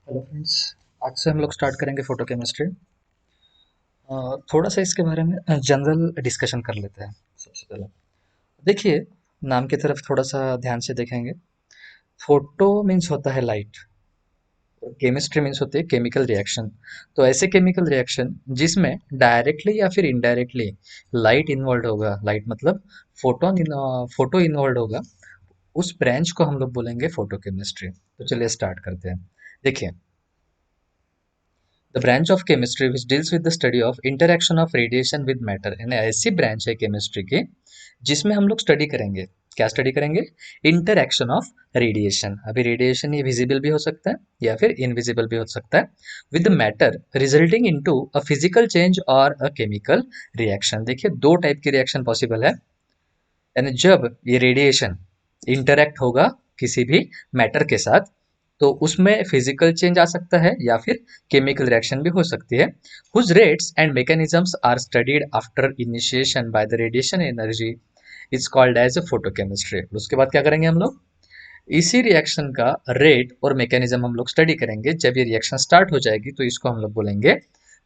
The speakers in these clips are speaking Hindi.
Hello friends. आज से हम लोग स्टार्ट करेंगे फोटोकेमिस्ट्री। थोड़ा सा इसके बारे में जनरल डिस्कशन कर लेते हैं। सबसे पहले देखिए, नाम की तरफ थोड़ा सा ध्यान से देखेंगे। फोटो मीन्स होता है लाइट, और केमिस्ट्री मीन्स होती है केमिकल रिएक्शन। तो ऐसे केमिकल रिएक्शन जिसमें डायरेक्टली या फिर इनडायरेक्टली लाइट इन्वॉल्व होगा, लाइट मतलब फोटो इन्वॉल्व होगा, उस ब्रांच को हम लोग बोलेंगे फोटोकेमिस्ट्री। तो चलिए स्टार्ट करते हैं। देखिए, the branch of chemistry which deals with the study of interaction of radiation with matter, यानी ऐसी ब्रांच है केमिस्ट्री की जिसमें हम लोग स्टडी करेंगे। क्या स्टडी करेंगे? Interaction of radiation. अभी रेडिएशन ये विजिबल भी हो सकता है या फिर इनविजिबल भी हो सकता है, with matter resulting into a physical change और अ केमिकल रिएक्शन। देखिए, दो टाइप की रिएक्शन पॉसिबल है। यानी जब ये रेडिएशन इंटरेक्ट होगा किसी भी मैटर के साथ, तो उसमें फिजिकल चेंज आ सकता है या फिर केमिकल रिएक्शन भी हो सकती है। Whose rates and mechanisms are studied after initiation by the radiation energy is called as a photochemistry. उसके बाद क्या करेंगे हम लोग? इसी रिएक्शन का रेट और मैकेनिज्म हम लोग स्टडी करेंगे। जब ये रिएक्शन स्टार्ट हो जाएगी तो इसको हम लोग बोलेंगे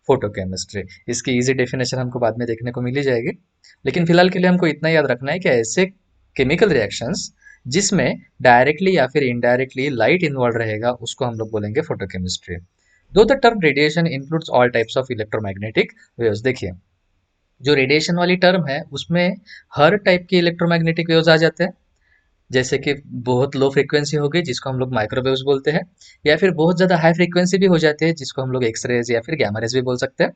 फोटोकेमिस्ट्री। इसकी इजी डेफिनेशन हमको बाद में देखने को मिल ही जाएगी, लेकिन फिलहाल के लिए हमको इतना याद रखना है कि ऐसे केमिकल रिएक्शंस जिसमें डायरेक्टली या फिर इनडायरेक्टली लाइट इन्वॉल्व रहेगा उसको हम लोग बोलेंगे फोटोकेमिस्ट्री। दो the term radiation includes all types of electromagnetic waves. देखिए, जो रेडिएशन वाली टर्म है उसमें हर टाइप के इलेक्ट्रोमैग्नेटिक वेव्स आ जाते हैं। जैसे कि बहुत लो फ्रीक्वेंसी हो गई जिसको हम लोग माइक्रोवेव्स बोलते हैं, या फिर बहुत ज़्यादा हाई फ्रीक्वेंसी भी हो जाती है जिसको हम लोग एक्सरेज या फिर गैमा रेज भी बोल सकते हैं।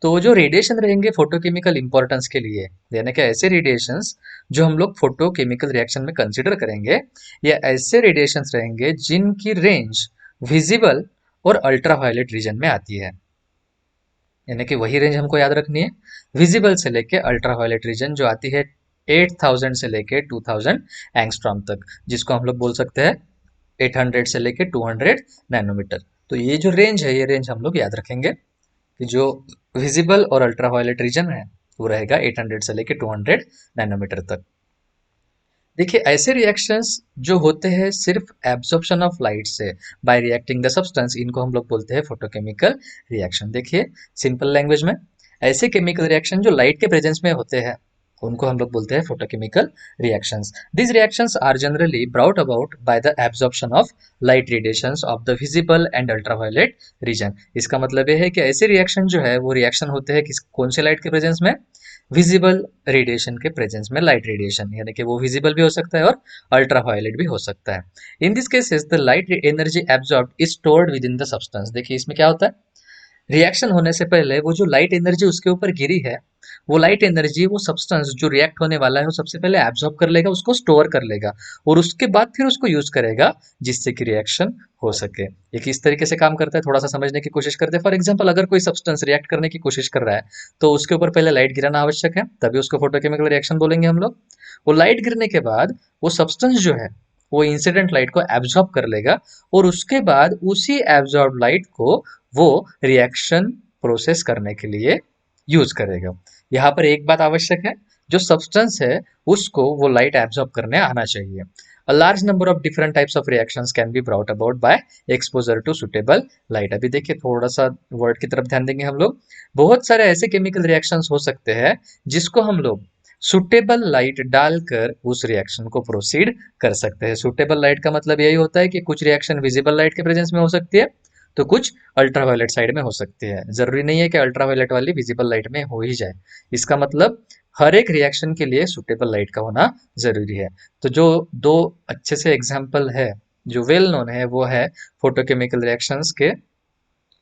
तो जो रेडिएशन रहेंगे फोटोकेमिकल इंपॉर्टेंस के लिए, यानी कि ऐसे रेडिएशंस जो हम लोग फोटोकेमिकल रिएक्शन में कंसिडर करेंगे, या ऐसे रेडिएशंस रहेंगे जिनकी रेंज विजिबल और अल्ट्रावायलेट रीजन में आती है। यानी कि वही रेंज हमको याद रखनी है, विजिबल से लेके अल्ट्रावायलेट रीजन जो आती है 8000 से लेके 2000 एंगस्ट्रॉम तक, जिसको हम लोग बोल सकते हैं 800 से लेके 200 नैनोमीटर। तो ये जो रेंज है, ये रेंज हम लोग याद रखेंगे कि जो विजिबल और अल्ट्रावायलेट रीजन है वो रहेगा 800 से लेके 200 नैनोमीटर तक। देखिए, ऐसे रिएक्शंस जो होते हैं सिर्फ एब्जॉर्प्शन ऑफ लाइट से बाय रिएक्टिंग द सब्सटेंस, इनको हम लोग बोलते हैं फोटोकेमिकल रिएक्शन। देखिए, सिंपल लैंग्वेज में ऐसे केमिकल रिएक्शन जो लाइट के प्रेजेंस में होते हैं उनको हम लोग बोलते हैं photochemical reactions. These reactions are generally brought about by the absorption of light radiations of the visible and ultraviolet region। इसका मतलब ये है कि ऐसे रिएक्शन जो है वो रिएक्शन होते हैं किस कौन से लाइट के प्रेजेंस में? विजिबल रेडिएशन के प्रेजेंस में लाइट रेडिएशन, यानी कि वो विजिबल भी हो सकता है और अल्ट्रावायलेट भी हो सकता है। In this cases the light energy absorbed is stored with in the substance. देखिए, इसमें क्या होता है, रिएक्शन होने से पहले वो जो लाइट एनर्जी उसके ऊपर गिरी है, वो लाइट एनर्जी वो सब्सटेंस जो रिएक्ट होने वाला है वो सबसे पहले एब्जॉर्ब कर लेगा, उसको स्टोर कर लेगा, और उसके बाद फिर उसको यूज करेगा जिससे कि रिएक्शन हो सके। ये किस तरीके से काम करता है थोड़ा सा समझने की कोशिश करते हैं। फॉर एग्जाम्पल, अगर कोई सब्सटेंस रिएक्ट करने की कोशिश कर रहा है तो उसके ऊपर पहले लाइट गिराना आवश्यक है, तभी उसको फोटोकेमिकल रिएक्शन बोलेंगे हम लोग। वो लाइट गिरने के बाद वो सब्सटेंस जो है वो इंसिडेंट लाइट को एब्जॉर्ब कर लेगा, और उसके बाद उसी एब्जॉर्ब लाइट को वो रिएक्शन प्रोसेस करने के लिए यूज करेगा। यहाँ पर एक बात आवश्यक है, जो सब्सटेंस है उसको वो लाइट एब्जॉर्ब करने आना चाहिए। A large number of different types of reactions can be brought about by exposure to suitable light। अभी देखिए, थोड़ा सा वर्ड की तरफ ध्यान देंगे हम लोग। बहुत सारे ऐसे केमिकल रिएक्शंस हो सकते हैं जिसको हम लोग सुटेबल लाइट डालकर उस रिएक्शन को प्रोसीड कर सकते हैं। सुटेबल लाइट का मतलब यही होता है कि कुछ रिएक्शन विजिबल लाइट के प्रेजेंस में हो सकती है, तो कुछ अल्ट्रावायलेट साइड में हो सकती है। जरूरी नहीं है कि अल्ट्रावायलेट वाली विजिबल लाइट में हो ही जाए। इसका मतलब हर एक रिएक्शन के लिए सुटेबल लाइट का होना जरूरी है। तो जो दो अच्छे से एग्जाम्पल है जो वेल नोन है वो है फोटोकेमिकल रिएक्शंस के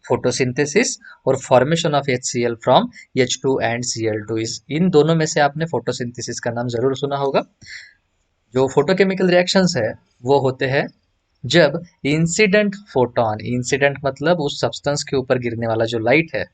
फोटोसिंथेसिस और formation of HCl from H2 and Cl2। इस इन दोनों में से आपने फोटोसिंथेसिस का नाम जरूर सुना होगा। जो फोटोकेमिकल रिएक्शंस है वो होते हैं जब इंसिडेंट फोटोन, इंसिडेंट मतलब उस सब्सटेंस के ऊपर गिरने वाला जो लाइट है,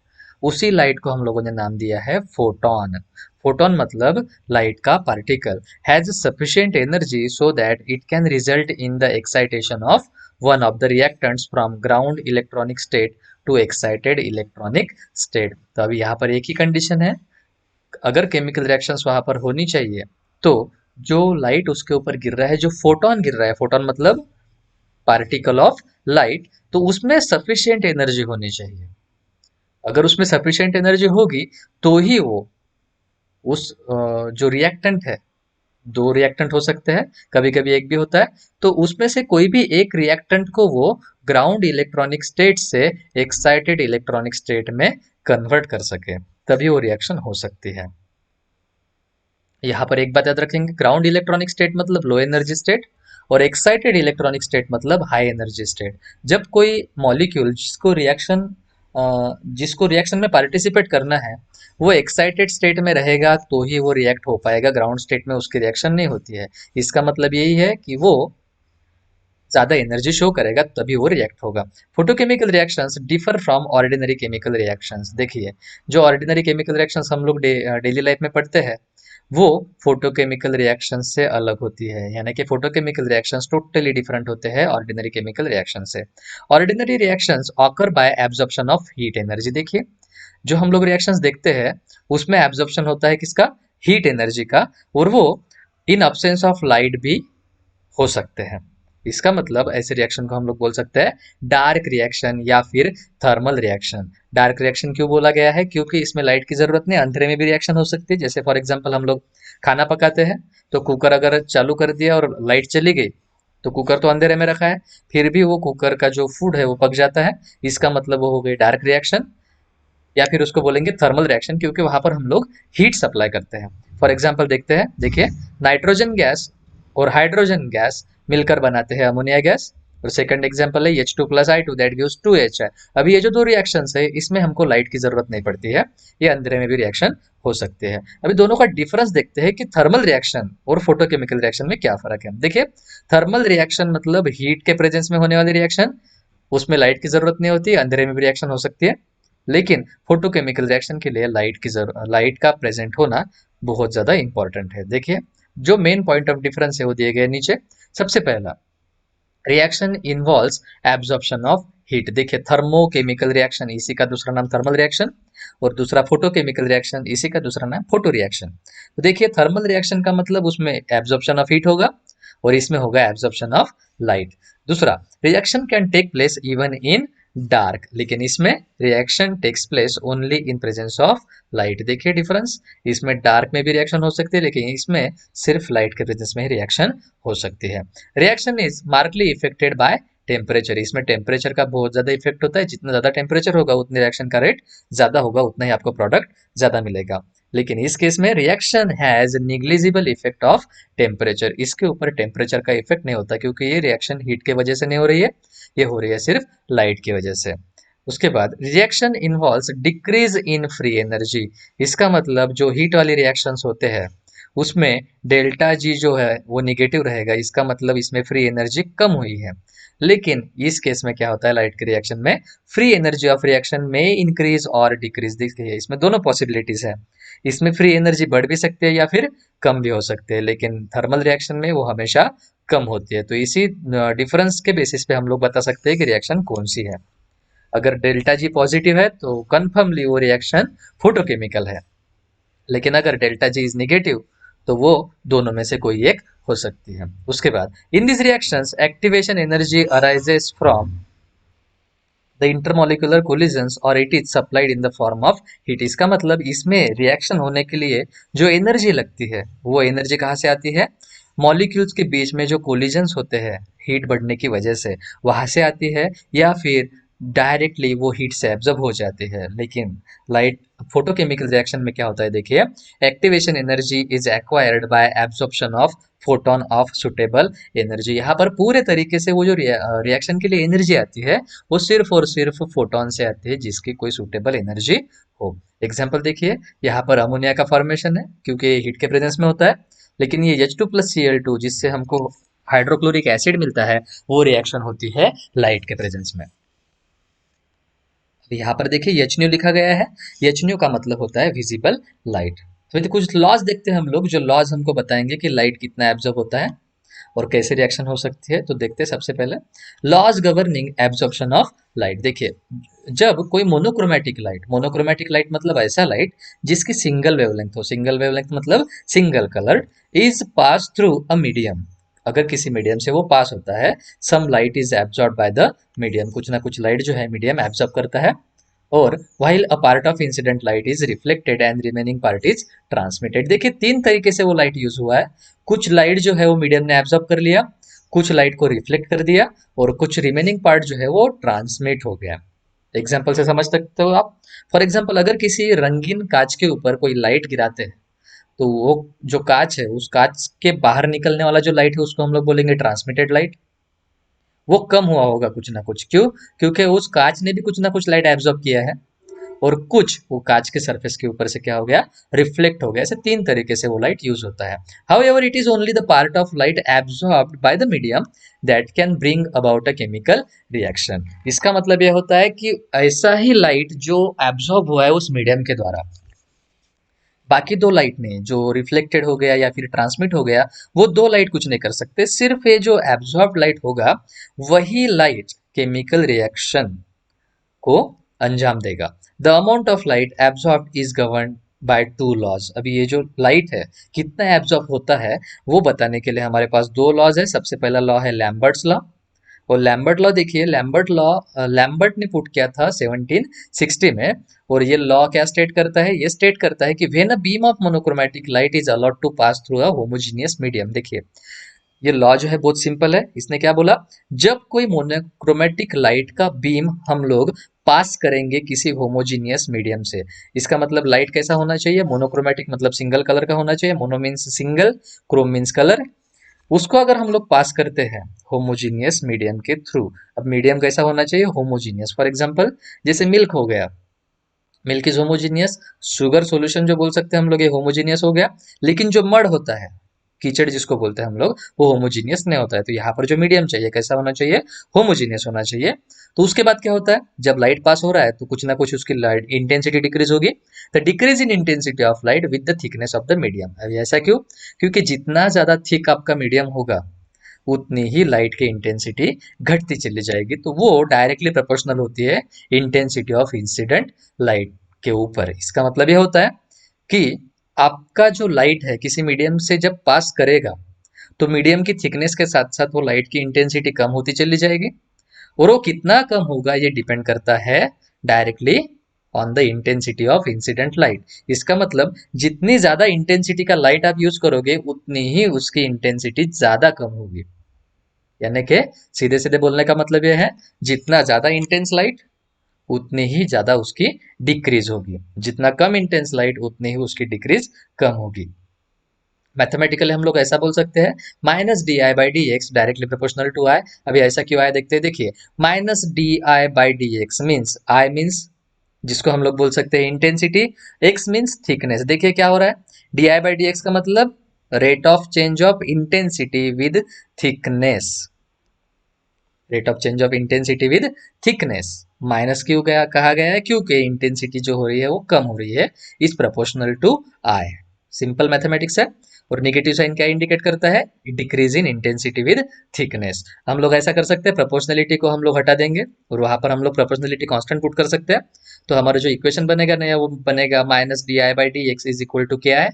उसी लाइट को हम लोगों ने नाम दिया है फोटोन। फोटोन मतलब लाइट का particle, has sufficient energy so that it can result in the excitation of one of the reactants from ground electronic state to excited electronic state. तो अभी यहाँ पर एक ही कंडीशन है, अगर केमिकल रिएक्शंस वहां पर होनी चाहिए तो जो लाइट उसके ऊपर गिर रहा है, जो फोटोन गिर रहा है, फोटोन मतलब पार्टिकल ऑफ लाइट, तो उसमें सफिशिएंट एनर्जी होनी चाहिए। अगर उसमें सफिशिएंट एनर्जी होगी तो ही वो उस जो रिएक्टेंट है, दो रिएक्टेंट हो सकते हैं, कभी कभी एक भी होता है, तो उसमें से कोई भी एक रिएक्टेंट को वो ग्राउंड इलेक्ट्रॉनिक स्टेट से एक्साइटेड इलेक्ट्रॉनिक स्टेट में कन्वर्ट कर सके, तभी वो रिएक्शन हो सकती है। यहाँ पर एक बात याद रखेंगे, ग्राउंड इलेक्ट्रॉनिक स्टेट मतलब लो एनर्जी स्टेट, और एक्साइटेड इलेक्ट्रॉनिक स्टेट मतलब हाई एनर्जी स्टेट। जब कोई मॉलिक्यूल जिसको रिएक्शन में पार्टिसिपेट करना है, वो एक्साइटेड स्टेट में रहेगा तो ही वो रिएक्ट हो पाएगा, ग्राउंड स्टेट में उसकी रिएक्शन नहीं होती है। इसका मतलब यही है कि वो ज्यादा एनर्जी शो करेगा तभी वो रिएक्ट होगा। Photochemical reactions differ from ordinary chemical reactions. देखिए, जो ऑर्डिनरी केमिकल रिएक्शंस हम लोग डेली लाइफ में पढ़ते हैं, वो फोटोकेमिकल रिएक्शन से अलग होती है, यानी कि फोटोकेमिकल रिएक्शंस टोटली डिफरेंट होते हैं ऑर्डिनरी केमिकल रिएक्शन से। Ordinary reactions occur bye absorption of heat energy. देखिए, जो हम लोग रिएक्शंस देखते हैं उसमें एब्जॉर्प्शन होता है किसका? हीट एनर्जी का, और वो इन अब्सेंस ऑफ लाइट भी हो सकते हैं। इसका मतलब ऐसे रिएक्शन को हम लोग बोल सकते हैं डार्क रिएक्शन या फिर थर्मल रिएक्शन। डार्क रिएक्शन क्यों बोला गया है? क्योंकि इसमें लाइट की जरूरत नहीं, अंधेरे में भी रिएक्शन हो सकती है। जैसे फॉर एग्जांपल हम लोग खाना पकाते हैं, तो कुकर अगर चालू कर दिया और लाइट चली गई, तो कुकर तो अंधेरे में रखा है, फिर भी वो कुकर का जो फूड है वो पक जाता है। इसका मतलब वो हो गई डार्क रिएक्शन, या फिर उसको बोलेंगे थर्मल रिएक्शन, क्योंकि वहां पर हम लोग हीट सप्लाई करते हैं। फॉर एग्जाम्पल देखते हैं, देखिए, नाइट्रोजन गैस और हाइड्रोजन गैस मिलकर बनाते हैं अमोनिया गैस। और सेकंड एग्जांपल है H2+I2 दैट गिव्स 2H है। अभी ये जो दो रिएक्शंस है, इसमें हमको लाइट की जरूरत नहीं पड़ती है, ये अंधेरे में भी रिएक्शन हो सकते हैं। अभी दोनों का डिफरेंस देखते हैं कि थर्मल रिएक्शन और फोटोकेमिकल रिएक्शन में क्या फर्क है। देखिए, थर्मल रिएक्शन मतलब हीट के प्रेजेंस में होने वाली रिएक्शन, उसमें लाइट की जरूरत नहीं होती, अंधेरे में भी रिएक्शन हो सकती है। लेकिन फोटोकेमिकल रिएक्शन के लिए लाइट का प्रेजेंट होना बहुत ज्यादा इंपॉर्टेंट है। देखिए, जो मेन पॉइंट ऑफ डिफरेंस है वो दिए गए नीचे। सबसे पहला, reaction involves absorption of heat. देखिए, थर्मोकेमिकल रिएक्शन, इसी का दूसरा नाम थर्मल रिएक्शन, और दूसरा फोटोकेमिकल रिएक्शन, इसी का दूसरा नाम फोटो रिएक्शन। तो देखिए, थर्मल रिएक्शन का मतलब उसमें एब्जॉर्प्शन ऑफ हीट होगा, और इसमें होगा एब्जॉर्प्शन ऑफ लाइट। दूसरा, reaction can take place even in dark, लेकिन इसमें reaction takes place only in presence of light. देखिए डिफरेंस, इसमें डार्क में भी रिएक्शन हो सकती है, लेकिन इसमें सिर्फ लाइट के प्रेजेंस में ही रिएक्शन हो सकती है। Reaction is markedly affected by temperature. इसमें टेम्परेचर का बहुत ज्यादा इफेक्ट होता है, जितना ज्यादा टेम्परेचर होगा उतनी रिएक्शन का रेट ज्यादा होगा, उतना ही आपको प्रोडक्ट ज्यादा मिलेगा। लेकिन इस केस में reaction has negligible effect of temperature. इसके ऊपर टेम्परेचर का इफेक्ट नहीं होता, क्योंकि ये रिएक्शन हीट के वजह से नहीं हो रही है, ये हो रही है सिर्फ लाइट की वजह से। उसके बाद, reaction involves decrease in free energy. इसका मतलब जो हीट वाली रिएक्शंस होते हैं उसमें डेल्टा जी जो है वो निगेटिव रहेगा, इसका मतलब इसमें फ्री एनर्जी कम हुई है। लेकिन इस केस में क्या होता है, लाइट के रिएक्शन में फ्री एनर्जी ऑफ रिएक्शन में इंक्रीज और डिक्रीज। देखिए, इसमें दोनों पॉसिबिलिटीज है, इसमें फ्री एनर्जी बढ़ भी सकती है या फिर कम भी हो सकती है, लेकिन थर्मल रिएक्शन में वो हमेशा कम होती है। तो इसी डिफरेंस के बेसिस पे हम लोग बता सकते हैं कि रिएक्शन कौन सी है। अगर डेल्टा जी पॉजिटिव है तो कन्फर्मली वो रिएक्शन फोटोकेमिकल है, लेकिन अगर डेल्टा जी इज निगेटिव तो वो दोनों में से कोई एक हो सकती है। उसके बाद, in this reactions activation energy arises from the intermolecular collisions और it is supplied in the form of heat. इसका मतलब इसमें रिएक्शन होने के लिए जो एनर्जी लगती है, वो एनर्जी कहाँ से आती है? मॉलिक्यूल्स के बीच में जो कोलिजन्स होते हैं हीट बढ़ने की वजह से, वहां से आती है, या फिर डायरेक्टली वो हीट से एब्जॉर्ब हो जाती है। लेकिन लाइट फोटोकेमिकल रिएक्शन में क्या होता है, देखिए, activation energy is acquired by absorption of photon of suitable energy. यहाँ पर पूरे तरीके से वो जो रिएक्शन के लिए एनर्जी आती है वो सिर्फ और सिर्फ फोटोन से आती है, जिसकी कोई सुटेबल एनर्जी हो। एग्जाम्पल देखिए, यहाँ पर अमोनिया का फॉर्मेशन है क्योंकि हीट के प्रेजेंस में होता है, लेकिन ये H2+Cl2 जिससे हमको हाइड्रोक्लोरिक एसिड मिलता है, वो रिएक्शन होती है लाइट के प्रेजेंस में। तो यहाँ पर देखिए एच न्यू लिखा गया है, एच न्यू का मतलब होता है विजिबल लाइट। तो कुछ लॉज देखते हैं हम लोग, जो लॉज हमको बताएंगे कि लाइट कितना एब्जॉर्ब होता है और कैसे रिएक्शन हो सकती है। तो देखते हैं सबसे पहले, laws governing absorption of light. देखिए, जब कोई मोनोक्रोमेटिक लाइट मतलब ऐसा लाइट जिसकी सिंगल वेवलेंथ हो, सिंगल वेवलेंथ मतलब single coloured, is pass through a medium. अगर किसी मीडियम से वो पास होता है, some light is absorb by the medium, कुछ ना कुछ लाइट जो है मीडियम एब्जॉर्ब करता है, और while a part of incident light is reflected and remaining part is transmitted। देखिए तीन तरीके से वो लाइट यूज हुआ है। कुछ लाइट जो है वो मीडियम ने एब्जॉर्ब कर लिया, कुछ लाइट को रिफ्लेक्ट कर दिया, और कुछ रिमेनिंग पार्ट जो है वो ट्रांसमिट हो गया। एग्जाम्पल से समझ सकते हो आप। फॉर एग्जाम्पल अगर किसी रंगीन कांच के ऊपर कोई लाइट गिराते हैं, तो वो जो कांच है उस कांच के बाहर निकलने वाला जो लाइट है उसको हम लोग बोलेंगे ट्रांसमिटेड लाइट। वो कम हुआ होगा कुछ ना कुछ, क्यों? क्योंकि उस कांच ने भी कुछ ना कुछ लाइट एब्जॉर्ब किया है, और कुछ वो कांच के सरफेस के ऊपर से क्या हो गया, रिफ्लेक्ट हो गया। ऐसे तीन तरीके से वो लाइट यूज होता है। However it is only the part of light absorbed bye the medium that can bring about a chemical reaction. इसका मतलब यह होता है कि ऐसा ही लाइट जो एब्जॉर्ब हुआ है उस मीडियम के द्वारा, बाकी दो लाइट ने जो रिफ्लेक्टेड हो गया या फिर ट्रांसमिट हो गया, वो दो लाइट कुछ नहीं कर सकते। सिर्फ ये जो एब्जॉर्ब लाइट होगा वही लाइट केमिकल रिएक्शन को अंजाम देगा। The amount of light absorb is govern by two laws. अभी ये जो लाइट है कितना एब्जॉर्ब होता है वो बताने के लिए हमारे पास दो लॉज है। सबसे पहला लॉ है लैम्बर्ट्स लॉ। और लैम्बर्ट लॉ देखिए, लैम्बर्ट लॉ लैम्बर्ट ने पुट किया था 1760 में। और ये लॉ क्या स्टेट करता है? ये स्टेट करता है कि when a beam of monochromatic light is allowed to pass through a homogeneous medium. देखिए ये लॉ जो है बहुत सिंपल है। इसने क्या बोला? जब कोई मोनोक्रोमेटिक लाइट का बीम हम लोग पास करेंगे किसी होमोजीनियस मीडियम से, इसका मतलब लाइट कैसा होना चाहिए? मोनोक्रोमेटिक मतलब सिंगल कलर का होना चाहिए। Mono means single, Chrome means colour. उसको अगर हम लोग पास करते हैं होमोजीनियस मीडियम के थ्रू, अब मीडियम कैसा होना चाहिए? होमोजीनियस। फॉर एग्जांपल जैसे मिल्क हो गया, milk is homogeneous. Sugar solution जो बोल सकते हैं हम लोग, ये होमोजीनियस हो गया। लेकिन जो मड होता है, कीचड़ जिसको बोलते हैं हम लोग, वो होमोजीनियस नहीं होता है। तो यहाँ पर जो मीडियम चाहिए कैसा होना चाहिए? होमोजीनियस होना चाहिए। तो उसके बाद क्या होता है? जब लाइट पास हो रहा है तो कुछ ना कुछ उसकी लाइट इंटेंसिटी डिक्रीज होगी। The decrease in intensity of light with the thickness of the medium. अब ऐसा क्यों? क्योंकि जितना ज्यादा थिक आपका मीडियम होगा उतनी ही लाइट की इंटेंसिटी घटती चली जाएगी। तो वो डायरेक्टली प्रोपोर्शनल होती है इंटेंसिटी ऑफ इंसिडेंट लाइट के ऊपर। इसका मतलब यह होता है कि आपका जो लाइट है किसी मीडियम से जब पास करेगा तो मीडियम की थिकनेस के साथ साथ वो लाइट की इंटेंसिटी कम होती चली जाएगी। और वो कितना कम होगा ये डिपेंड करता है directly on the intensity of incident light. इसका मतलब जितनी ज्यादा इंटेंसिटी का लाइट आप यूज करोगे उतनी ही उसकी इंटेंसिटी ज्यादा कम होगी। यानी कि सीधे सीधे बोलने का मतलब यह है, जितना ज्यादा इंटेंस लाइट उतनी ही ज्यादा उसकी डिक्रीज होगी, जितना कम इंटेंस लाइट उतनी ही उसकी डिक्रीज कम होगी। मैथमेटिकली हम लोग ऐसा बोल सकते हैं, minus D I by D X directly proportional to I. अभी ऐसा क्यों आया देखते हैं। देखिए minus D I by D X means I means जिसको हम लोग बोल सकते हैं इंटेंसिटी, एक्स मीन्स थिकनेस। देखिए क्या हो रहा है, D I by D x का मतलब rate of change of intensity with thickness. Rate of change of intensity with thickness. Minus क्यों गया कहा गया है? क्योंकि इंटेंसिटी जो हो रही है वो कम हो रही है, is proportional to I. Simple mathematics है। और निगेटिव साइन क्या इंडिकेट करता है? Decrease in intensity with thickness. हम लोग ऐसा कर सकते हैं, प्रोपोर्शनलिटी को हम लोग हटा देंगे और वहां पर हम लोग प्रोपोर्शनलिटी कांस्टेंट पुट कर सकते हैं। तो हमारा जो इक्वेशन बनेगा नया वो बनेगा minus D I by D x is equal to k I.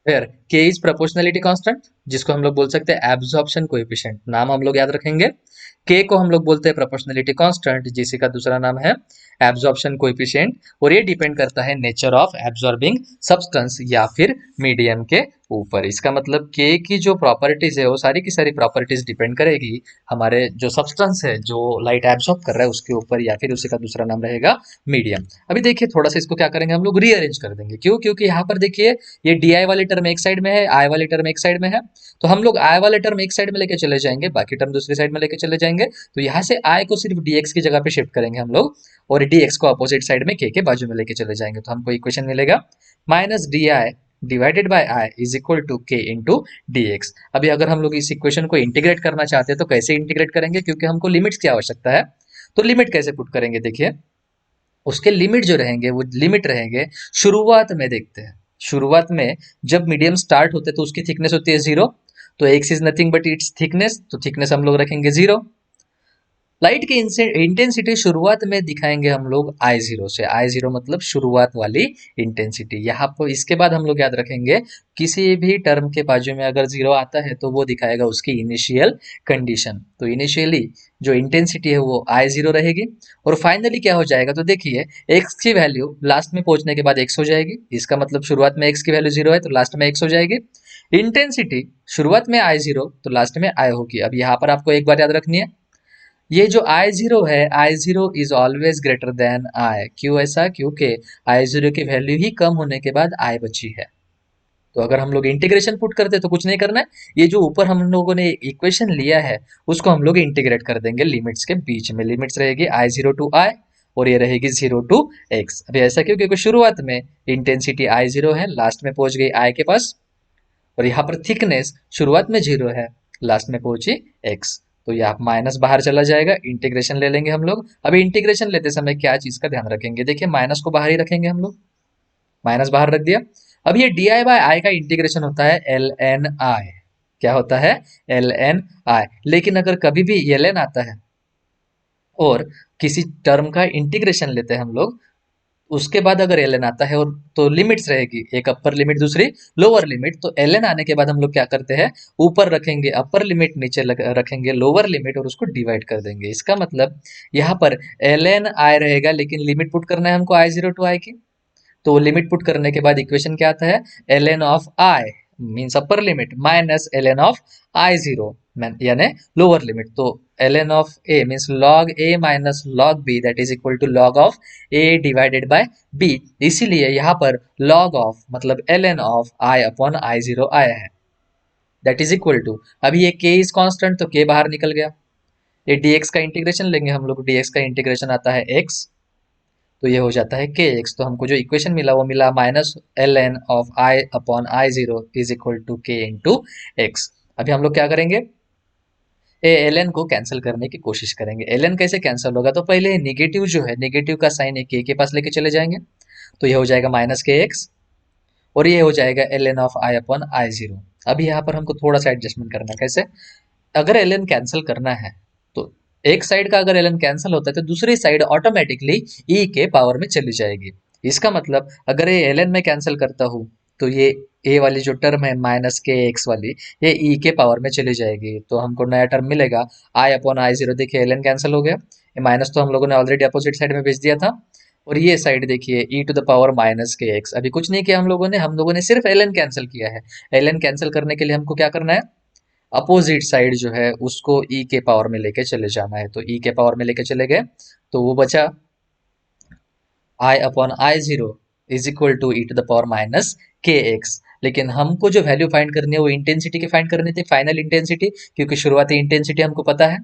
फिर के इज प्रोपोर्शनलिटी कांस्टेंट, जिसको हम लोग बोल सकते हैं एब्जॉर्प्शन कोएफिशिएंट। नाम हम लोग याद रखेंगे। के को हम लोग बोलते हैं प्रोपोर्शनलिटी कांस्टेंट, जिसी का दूसरा नाम है एब्जॉर्प्शन कोएफिशिएंट। और ये डिपेंड करता है नेचर ऑफ एब्जॉर्बिंग सब्सटेंस या फिर मीडियम के ऊपर। इसका मतलब के की जो प्रॉपर्टीज है वो सारी की सारी प्रॉपर्टीज डिपेंड करेगी हमारे जो सब्सटेंस है जो लाइट एब्जॉर्ब कर रहा है उसके ऊपर, या फिर उसी का दूसरा नाम रहेगा मीडियम। अभी देखिए थोड़ा सा इसको क्या करेंगे हम लोग, रीअरेंज कर देंगे। क्यों? क्योंकि यहाँ पर देखिए ये डी आई वाली टर्म एक साइड में है, आई वाली टर्म एक साइड में है। तो हम लोग आई वाले टर्म एक साइड में लेके चले जाएंगे, बाकी टर्म दूसरी साइड में लेके चले जाएंगे। तो यहाँ से आई को सिर्फ dx की जगह पे शिफ्ट करेंगे हम लोग, और dx को अपोजिट साइड में k के बाजू में लेके चले जाएंगे। तो हमको इक्वेशन मिलेगा minus D I divided by I is equal to k into D x. अभी अगर हम लोग इस इक्वेशन को इंटीग्रेट करना चाहते हैं तो कैसे इंटीग्रेट करेंगे? क्योंकि हमको लिमिट्स की आवश्यकता है। तो लिमिट कैसे पुट करेंगे? देखिए उसके लिमिट जो रहेंगे वो लिमिट रहेंगे शुरुआत में। देखते हैं शुरुआत में जब मीडियम स्टार्ट होते हैं तो उसकी थिकनेस होती है 0। तो x is nothing but it's thickness, तो थिकनेस हम लोग रखेंगे 0। लाइट की इंटेंसिटी शुरुआत में दिखाएंगे हम लोग आई जीरो से। आई जीरो मतलब शुरुआत वाली इंटेंसिटी। यहाँ पर इसके बाद हम लोग याद रखेंगे किसी भी टर्म के बाजू में अगर जीरो आता है तो वो दिखाएगा उसकी इनिशियल कंडीशन। तो इनिशियली जो इंटेंसिटी है वो आई जीरो रहेगी और फाइनली क्या हो जाएगा तो देखिए एक्स की वैल्यू लास्ट में पहुंचने के बाद एक्स हो जाएगी। इसका मतलब शुरुआत में एक्स की वैल्यू जीरो है तो लास्ट में एक्स हो जाएगी। इंटेंसिटी शुरुआत में आई जीरो तो लास्ट में आई होगी। अब यहाँ पर आपको एक बात याद रखनी है, ये जो आई जीरो है, I zero is always greater than I. क्यों ऐसा? क्योंकि आई जीरो की वैल्यू ही कम होने के बाद आई बची है। तो अगर हम लोग इंटीग्रेशन पुट करते तो कुछ नहीं करना है, ये जो ऊपर हम लोगों ने इक्वेशन लिया है उसको हम लोग इंटीग्रेट कर देंगे लिमिट्स के बीच में। लिमिट्स रहेगी आई जीरो टू आई और ये रहेगी जीरो टू एक्स। अभी ऐसा क्यों? क्योंकि शुरुआत में इंटेंसिटी आई जीरो है, लास्ट में पहुंच गई आई के पास, और यहाँ पर थिकनेस शुरुआत में जीरो है, लास्ट में पहुंची एक्स। तो यहाँ माइनस बाहर चला जाएगा, इंटीग्रेशन ले लेंगे हम लोग। अभी इंटीग्रेशन लेते समय क्या चीज का ध्यान रखेंगे? देखिए माइनस को बाहर ही रखेंगे हम लोग, माइनस बाहर रख दिया। अब ये डी आई बाई आई का इंटीग्रेशन होता है एल एन आई। क्या होता है? एल एन आई। लेकिन अगर कभी भी एल एन आता है और किसी टर्म का इंटीग्रेशन लेते हैं हम लोग, उसके बाद अगर एल एन आता है और तो लिमिट्स रहेगी, एक अपर लिमिट दूसरी लोअर लिमिट। तो एल एन आने के बाद हम लोग क्या करते हैं, ऊपर रखेंगे अपर लिमिट, नीचे रखेंगे लोअर लिमिट और उसको डिवाइड कर देंगे। इसका मतलब यहाँ पर एल एन आई रहेगा लेकिन लिमिट पुट करना है हमको आई जीरो टू आई की। तो लिमिट पुट करने के बाद इक्वेशन क्या आता है, l N of I means upper limit minus L N of I zero यानी लोअर लिमिट। तो l N of a means log a minus log b that is equal to log of a divided by b. इसीलिए यहाँ पर लॉग ऑफ मतलब l N of I upon I zero आया है, दैट इज इक्वल टू, अभी ये के इज कॉन्स्टेंट तो के बाहर निकल गया। ये dx का इंटीग्रेशन लेंगे हम लोग, dx का इंटीग्रेशन आता है x, तो ये हो जाता है के एक्स। तो हमको जो इक्वेशन मिला वो मिला minus L N of I upon I zero is equal to k into x. अभी हम लोग क्या करेंगे, ए एल एन को कैंसिल करने की कोशिश करेंगे। एल एन कैसे कैंसिल होगा? तो पहले निगेटिव जो है, निगेटिव का साइन एक के पास लेके चले जाएंगे, तो ये हो जाएगा माइनस के एक्स और ये हो जाएगा l N of I upon I zero. अभी यहाँ पर हमको थोड़ा सा एडजस्टमेंट करना है। कैसे? अगर एल एन कैंसिल करना है तो एक साइड का अगर एल एन कैंसिल होता है तो दूसरी साइड ऑटोमेटिकली ई के पावर में चली जाएगी। इसका मतलब अगर ये एल एन में कैंसिल करता हूँ तो ये ए वाली जो टर्म है माइनस के एक्स वाली, ये ई के पावर में चली जाएगी। तो हमको नया टर्म मिलेगा आई अपॉन आई जीरो। देखिए एल एन कैंसिल हो गया, ये माइनस तो हम लोगों ने ऑलरेडी अपोजिट साइड में भेज दिया था, और ये साइड देखिए ई to the power minus K X. अभी कुछ नहीं किया हम लोगों ने सिर्फ एल एन कैंसिल किया है। एल एन कैंसिल करने के लिए हमको क्या करना है, अपोजिट साइड जो है उसको ई के पावर में लेके चले जाना है। तो ई के पावर में लेके चले गए तो वो बचा I upon I zero is equal to E to the power minus K X. लेकिन हमको जो वैल्यू फाइंड करनी है वो इंटेंसिटी की फाइंड करनी थी, फाइनल इंटेंसिटी, क्योंकि शुरुआती इंटेंसिटी हमको पता है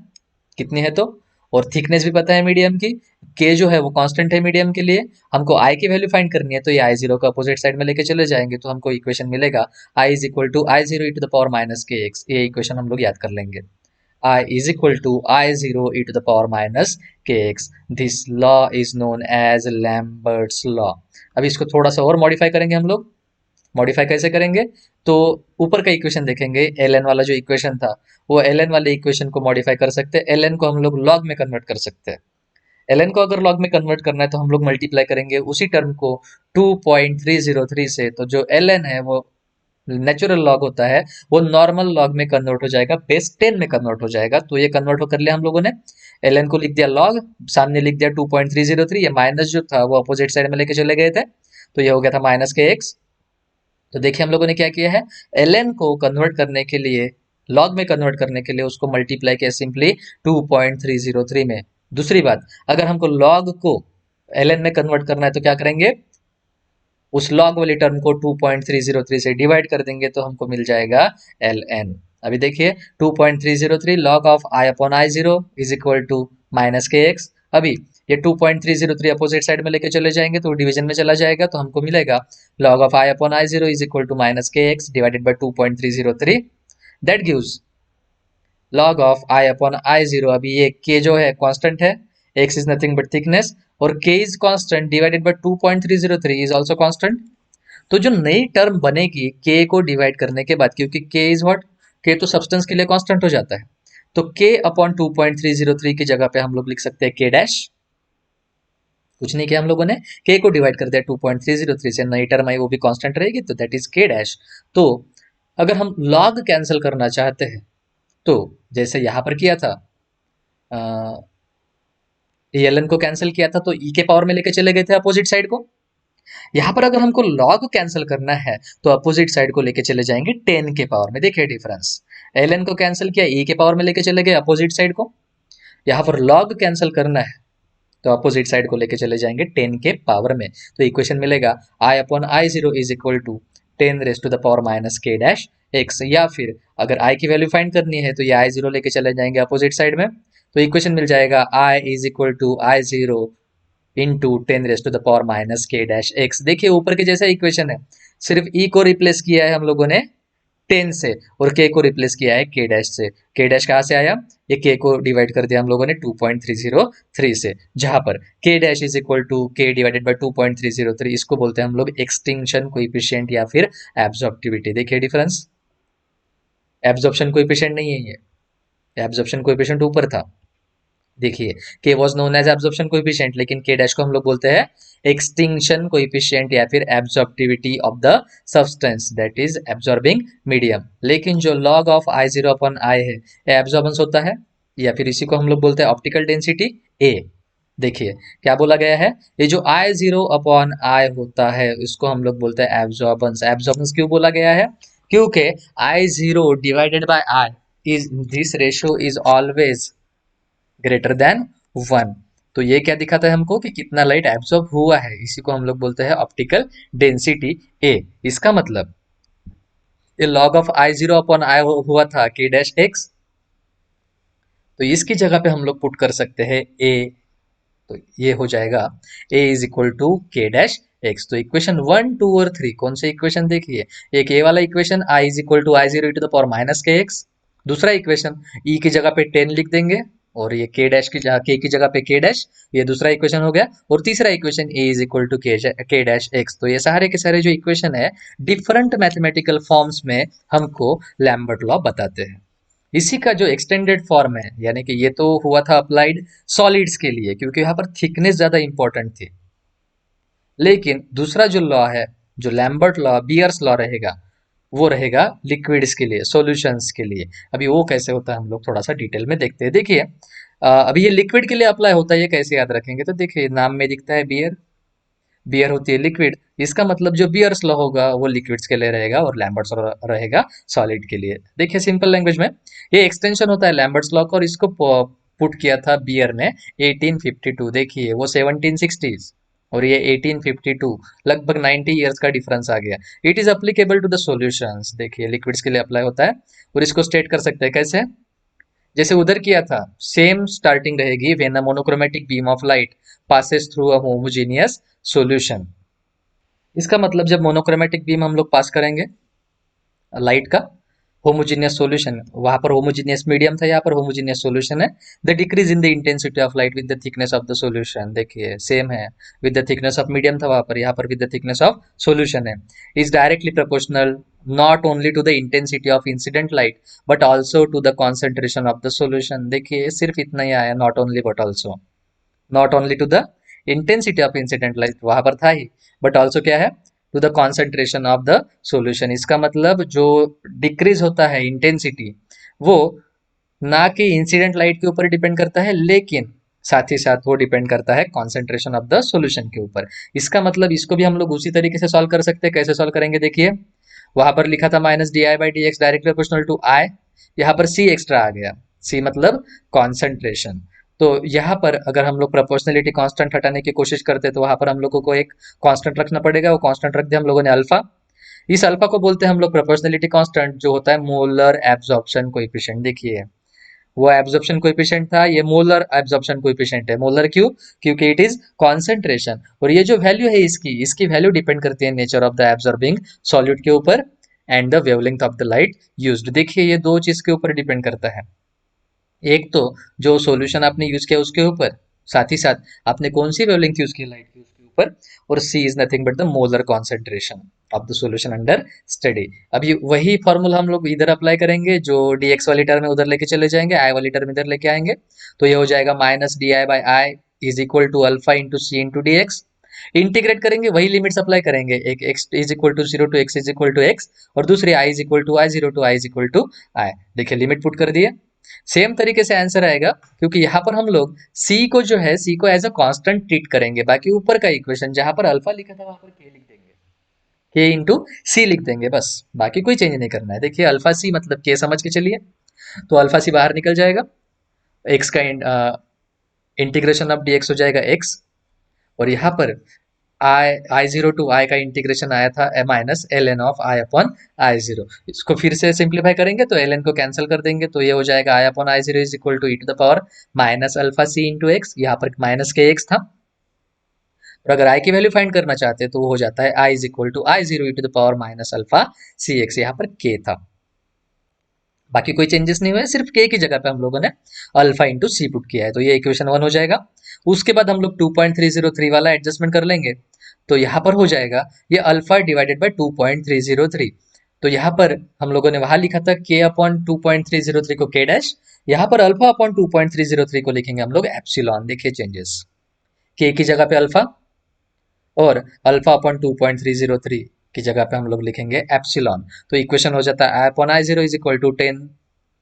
कितनी है तो, और थिकनेस भी पता है मीडियम की, के जो है वो कांस्टेंट है मीडियम के लिए। हमको आई की वैल्यू फाइंड करनी है तो ये आई जीरो को अपोजिट साइड में लेके चले जाएंगे तो हमको इक्वेशन मिलेगा I is equal to I zero E to the power minus K X. ये इक्वेशन हम लोग याद कर लेंगे, I is equal to I0 e to the power minus kx. This law is known as Lambert's law. अभी इसको थोड़ा सा और मॉडिफाई करेंगे हम लोग। मॉडिफाई कैसे करेंगे? तो ऊपर का इक्वेशन देखेंगे, एल एन वाला जो इक्वेशन था वो एल एन वाले इक्वेशन को मॉडिफाई कर सकते हैं। एल एन को हम लोग लॉग में कन्वर्ट कर सकते हैं। एल एन को अगर लॉग में कन्वर्ट करना है तो हम लोग मल्टीप्लाई करेंगे उसी टर्म को 2.303 से। तो जो एल एन है वो नेचुरल लॉग होता है, वो नॉर्मल लॉग में कन्वर्ट हो जाएगा, बेस 10 में कन्वर्ट हो जाएगा। तो ये कन्वर्ट हो कर लिया हम लोगों ने, एल एन को लिख दिया लॉग, सामने लिख दिया 2.303। ये माइनस जो था वो अपोजिट साइड में लेके चले गए थे तो ये हो गया था माइनस के एक्स। तो देखिए हम लोगों ने क्या किया है, एल एन को कन्वर्ट करने के लिए, लॉग में कन्वर्ट करने के लिए उसको मल्टीप्लाई किया सिंपली 2.303 में। दूसरी बात, अगर हमको लॉग को एल एन में कन्वर्ट करना है तो क्या करेंगे, उस लॉग वाली टर्म को 2.303 से डिवाइड कर देंगे तो हमको मिल जाएगा एल एन। अभी देखिए 2.303 log of I upon I zero is equal to minus K X. अभी ये 2.303 अपोजिट साइड में लेके चले जाएंगे तो डिवीजन में चला जाएगा तो हमको मिलेगा log of I upon I zero is equal to minus K X divided by 2.303। That gives log of I upon I zero. अभी ये के जो है कांस्टेंट है, X is nothing but thickness, और K is constant divided by 2.303 is also constant. तो जो नई टर्म बनेगी के को डिवाइड करने के बाद, क्योंकि के इज व्हाट, के तो सब्सटेंस के लिए कांस्टेंट हो जाता है, तो k अपॉन 2.303 की जगह पे हम लोग लिख सकते हैं k डैश। कुछ नहीं किया हम लोगों ने, k को डिवाइड कर दिया 2.303 से, नई टर्म आई वो भी कांस्टेंट रहेगी, तो दैट इज k डैश। तो अगर हम log कैंसिल करना चाहते हैं तो जैसे यहां पर किया था, ln को कैंसिल किया था तो e के पावर में लेके चले गए थे अपोजिट साइड को। यहाँ पर अगर हमको log कैंसिल करना है तो अपोजिट साइड को लेके चले जाएंगे 10 के पावर में। देखिए डिफरेंस, ln को कैंसिल किया, e के पावर में लेके चले गए अपोजिट साइड को। यहाँ पर log कैंसिल करना है तो अपोजिट साइड को लेके चले जाएंगे 10 के पावर में। तो इक्वेशन मिलेगा i upon I zero is equal to 10 raise to the power minus k dash x। या फिर अगर i की वैल्यू फाइंड करनी है तो ये आई जीरो लेके चले जाएंगे अपोजिट साइड में, तो इक्वेशन मिल जाएगा i is equal to I zero into 10 raise to the power minus k dash x। देखिए ऊपर के जैसा इक्वेशन है, सिर्फ e को रिप्लेस किया है हम लोगों ने 10 से और k को रिप्लेस किया है k डैश से। k डैश कहाँ से आया, ये k को डिवाइड कर दिया हम लोगों ने 2.303 से, जहां पर k dash is equal to k divided by 2.303। इसको बोलते हैं हम लोग एक्सटिंक्शन कोएफिशिएंट या फिर एब्जॉर्प्टिविटी। देखिए डिफरेंस, एब्जॉर्प्शन कोएफिशिएंट नहीं है ये, एब्जॉर्प्शन कोएफिशिएंट ऊपर था। देखिए k was known as absorption coefficient, लेकिन k डैश को हम लोग बोलते हैं एक्सटिंक्शन कोएफिशिएंट या फिर absorptivity of the substance that is absorbing medium. लेकिन जो log of I zero upon I है ये एब्जॉर्बेंस होता है, या फिर इसी को हम लोग बोलते हैं ऑप्टिकल डेंसिटी A। देखिए क्या बोला गया है, ये जो आई जीरो अपॉन आई होता है इसको हम लोग बोलते हैं एब्जॉर्बेंस। एब्जॉर्बेंस क्यों बोला गया है, क्योंकि I zero divided by I is this ratio is always greater than 1। तो ये क्या दिखाता है हमको कि कितना लाइट एब्जॉर्ब हुआ है, इसी को हम लोग बोलते हैं ऑप्टिकल डेंसिटी A। इसका मतलब ये log of I zero upon आई हुआ था k डैश x, तो इसकी जगह पे हम लोग पुट कर सकते हैं A। तो ये हो जाएगा a is equal to k dash x। तो इक्वेशन 1, 2 और 3 कौन से इक्वेशन देखिए, एक a वाला equation i is equal to I zero to the power minus K X. दूसरा इक्वेशन e की जगह पे 10 लिख देंगे और ये k डैश की जगह k की जगह पे k डैश, ये दूसरा इक्वेशन हो गया। और तीसरा equation a is equal to k dash x। तो ये सारे के सारे जो इक्वेशन है डिफरेंट मैथमेटिकल फॉर्म्स में हमको लैम्बर्ट लॉ बताते हैं। इसी का जो एक्सटेंडेड फॉर्म है, यानी कि ये तो हुआ था अप्लाइड सॉलिड्स के लिए क्योंकि यहाँ पर थिकनेस ज्यादा इंपॉर्टेंट थी, लेकिन दूसरा जो लॉ है, जो लैम्बर्ट लॉ बियर्स लॉ रहेगा, वो रहेगा लिक्विड्स के लिए, सॉल्यूशंस के लिए। अभी वो कैसे होता है हम लोग थोड़ा सा डिटेल में देखते हैं। देखिए अभी ये लिक्विड के लिए अप्लाई होता है, ये कैसे याद रखेंगे, तो देखिए नाम में दिखता है बियर, बियर होती है लिक्विड, इसका मतलब जो बियर्स लॉ होगा वो लिक्विड्स के लिए रहेगा और लैम्बर्ट्स रहेगा सॉलिड के लिए। देखिए सिंपल लैंग्वेज में ये एक्सटेंशन होता है लैम्बर्ट्स लॉ का, और इसको पुट किया था बियर ने 1852। देखिए वो 1760s और ये 1852, लगभग 90 ईयर्स का डिफरेंस आ गया। It is applicable to the solutions. देखिए लिक्विड्स के लिए अप्लाई होता है, और इसको स्टेट कर सकते हैं कैसे, जैसे उधर किया था सेम स्टार्टिंग रहेगी, when a monochromatic beam of light passes through a homogeneous solution. इसका मतलब जब मोनोक्रोमेटिक बीम हम लोग पास करेंगे लाइट का, होमोजीनियस सॉल्यूशन, वहां पर होमोजीनियस मीडियम था, यहाँ पर होमोजीनियस सॉल्यूशन है। The decrease in the intensity of light with the thickness of the solution, देखिए सेम है, with the thickness of medium था वहां पर, यहाँ पर with the thickness of solution है, is directly proportional not only to the intensity of incident light but also to the concentration of the solution. देखिए सिर्फ इतना ही आया, not only but also, not only to the intensity of incident light वहां पर था ही, बट ऑल्सो क्या है, to the concentration of the solution. इसका मतलब जो डिक्रीज होता है इंटेंसिटी, वो ना कि इंसिडेंट लाइट के ऊपर डिपेंड करता है, लेकिन साथ ही साथ वो डिपेंड करता है कॉन्सेंट्रेशन ऑफ द सॉल्यूशन के ऊपर। इसका मतलब इसको भी हम लोग उसी तरीके से सॉल्व कर सकते हैं। कैसे सॉल्व करेंगे, देखिए वहां पर लिखा था minus D I by D X directly proportional to I, यहाँ पर सी एक्स्ट्रा आ गया, सी मतलब कॉन्सेंट्रेशन। तो यहाँ पर अगर हम लोग प्रोपोर्शनलिटी कांस्टेंट हटाने की कोशिश करते हैं तो वहां पर हम लोगों को एक कांस्टेंट रखना पड़ेगा, वो कांस्टेंट रख दिया हम लोगों ने अल्फा। इस अल्फा को बोलते हैं हम लोग प्रोपोर्शनलिटी कांस्टेंट, जो होता है मोलर एब्जॉर्प्शन कोएफिशिएंट। देखिए वो एब्जॉर्प्शन कोएफिशिएंट था, ये मोलर एब्जॉर्प्शन कोएफिशिएंट है। मोलर क्यों, क्योंकि इट इज कॉन्सेंट्रेशन, और ये जो वैल्यू है इसकी, इसकी वैल्यू डिपेंड करती है nature of the absorbing solute के ऊपर and the wavelength of the light used. देखिए ये दो चीज के ऊपर डिपेंड करता है, एक तो जो सॉल्यूशन आपने यूज किया उसके ऊपर, साथ ही साथ आपने कौन सी वेवलेंथ यूज की लाइट की उसके ऊपर, और C is nothing but the molar concentration of the solution under study. अब ये वही फॉर्मूला हम लोग इधर अप्लाई करेंगे, जो dx वाली टर्म है उधर लेके चले जाएंगे, i वाली टर्म इधर लेके आएंगे, तो ये हो जाएगा minus D I by I is equal to alpha into C into D X. Integrate करेंगे, वही लिमिट्स अप्लाई करेंगे, एक x is equal to zero to x is equal to x, और दूसरी i is equal to I, zero to I is equal to I. देखिए लिमिट पुट कर दिए, सेम तरीके से आंसर आएगा, क्योंकि यहाँ पर हम लोग c को जो है c को एज अ कांस्टेंट ट्रीट करेंगे। बाकी ऊपर का इक्वेशन जहां पर अल्फा लिखा था वहां पर k लिख देंगे, k इंटू सी लिख देंगे बस, बाकी कोई चेंज नहीं करना है। देखिए अल्फा सी मतलब k समझ के चलिए, तो अल्फा सी बाहर निकल जाएगा, x का इंटीग्रेशन ऑफ dx हो जाएगा x, और यहाँ पर आई जीरो टू आई का इंटीग्रेशन आया था minus L N of I upon I zero. इसको फिर से सिंप्लीफाई करेंगे तो एल एन को कैंसिल कर देंगे, तो ये हो जाएगा I upon I zero is equal to E to the power minus alpha C into X, यहाँ पर माइनस के एक्स था, और अगर आई की वैल्यू फाइंड करना चाहते हैं तो वो हो जाता है I is equal to I zero E to the power minus alpha C X, यहाँ पर के था। बाकी कोई चेंजेस नहीं हुए, सिर्फ के की जगह पे हम लोगों ने अल्फा इंटू सी पुट किया है, तो ये इक्वेशन 1 हो जाएगा। उसके बाद हम लोग 2.303 वाला एडजस्टमेंट कर लेंगे, तो यहाँ पर हो जाएगा ये अल्फा डिवाइडेड बाय 2.303। तो यहाँ पर हम लोगों ने वहां लिखा था के अपॉन 2.303 को के डैश, यहाँ पर अल्फा अपॉन 2.303 को लिखेंगे हम लोग एप्सिलॉन। देखिए चेंजेस, के की जगह पे अल्फा, और अल्फा अपॉन 2.303 की जगह पे हम लोग लिखेंगे एप्सिलॉन। तो इक्वेशन हो जाता है I upon I zero is equal to 10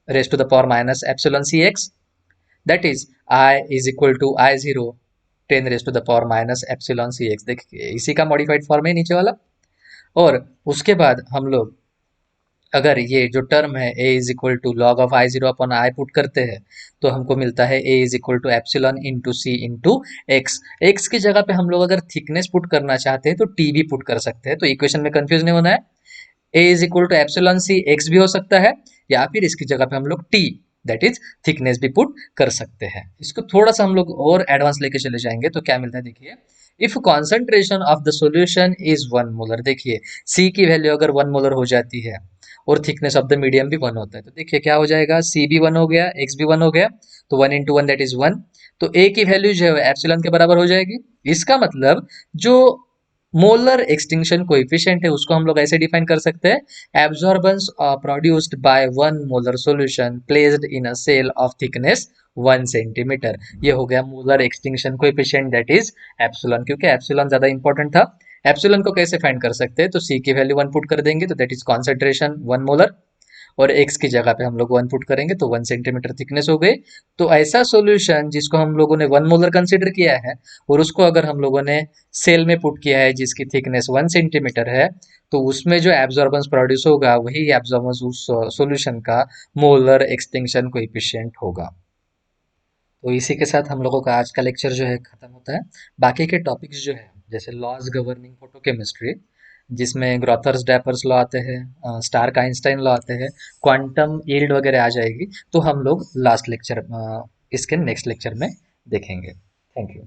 raised to the power minus epsilon cx, that is I is equal to I zero 10 raised to the power minus epsilon cx। देखिए इसी का मॉडिफाइड फॉर्म है नीचे वाला। और उसके बाद हम लोग अगर ये जो टर्म है a is equal to log of I zero upon I put करते हैं, तो हमको मिलता है a is equal to epsilon into C into X. X की जगह पे हम लोग अगर थिकनेस पुट करना चाहते हैं तो टी भी पुट कर सकते हैं, तो इक्वेशन में कंफ्यूज नहीं होना है। a is equal to epsilon C X भी हो सकता है, या फिर इसकी जगह पे हम लोग t दैट इज थिकनेस भी पुट कर सकते हैं। इसको थोड़ा सा हम लोग और एडवांस लेके चले जाएंगे तो क्या मिलता है, देखिए if concentration of the solution is 1 molar, देखिए c की वैल्यू अगर 1 मोलर हो जाती है और थिकनेस ऑफ द मीडियम भी 1 होता है, तो देखिए क्या हो जाएगा, c भी 1 हो गया, x भी 1 हो गया, तो 1 इंटू वन दैट इज 1, तो a की वैल्यू जो है एप्सिलॉन के बराबर हो जाएगी। इसका मतलब जो मोलर एक्सटिंक्शन कोएफिशिएंट है उसको हम लोग ऐसे डिफाइन कर सकते हैं, absorbance produced by 1 molar solution placed in a cell of thickness 1 centimetre. ये हो गया molar extinction coefficient that is epsilon, क्योंकि एप्सिलॉन ज्यादा इंपॉर्टेंट था। एप्सिलॉन को कैसे फाइंड कर सकते हैं, तो सी की वैल्यू 1 पुट कर देंगे तो दैट इज कॉन्सेंट्रेशन 1 मोलर, और एक्स की जगह पे हम लोग 1 पुट करेंगे तो 1 सेंटीमीटर थिकनेस हो गई। तो ऐसा सॉल्यूशन जिसको हम लोगों ने 1 मोलर कंसिडर किया है और उसको अगर हम लोगों ने सेल में पुट किया है जिसकी थिकनेस 1 सेंटीमीटर है, तो उसमें जो एब्जॉर्बेंस प्रोड्यूस होगा वही एब्जॉर्बेंस उस सॉल्यूशन का मोलर एक्सटिंक्शन कोएफिशिएंट होगा। तो इसी के साथ हम लोगों का आज का लेक्चर जो है खत्म होता है। बाकी के टॉपिक्स जो है जैसे लॉज गवर्निंग फोटोकेमिस्ट्री, जिसमें ग्रॉथर्स डैपर्स लॉ आते हैं, स्टार्क आइंस्टाइन लॉ आते हैं, क्वांटम यील्ड वगैरह आ जाएगी, तो हम लोग लास्ट लेक्चर इसके नेक्स्ट लेक्चर में देखेंगे। Thank you.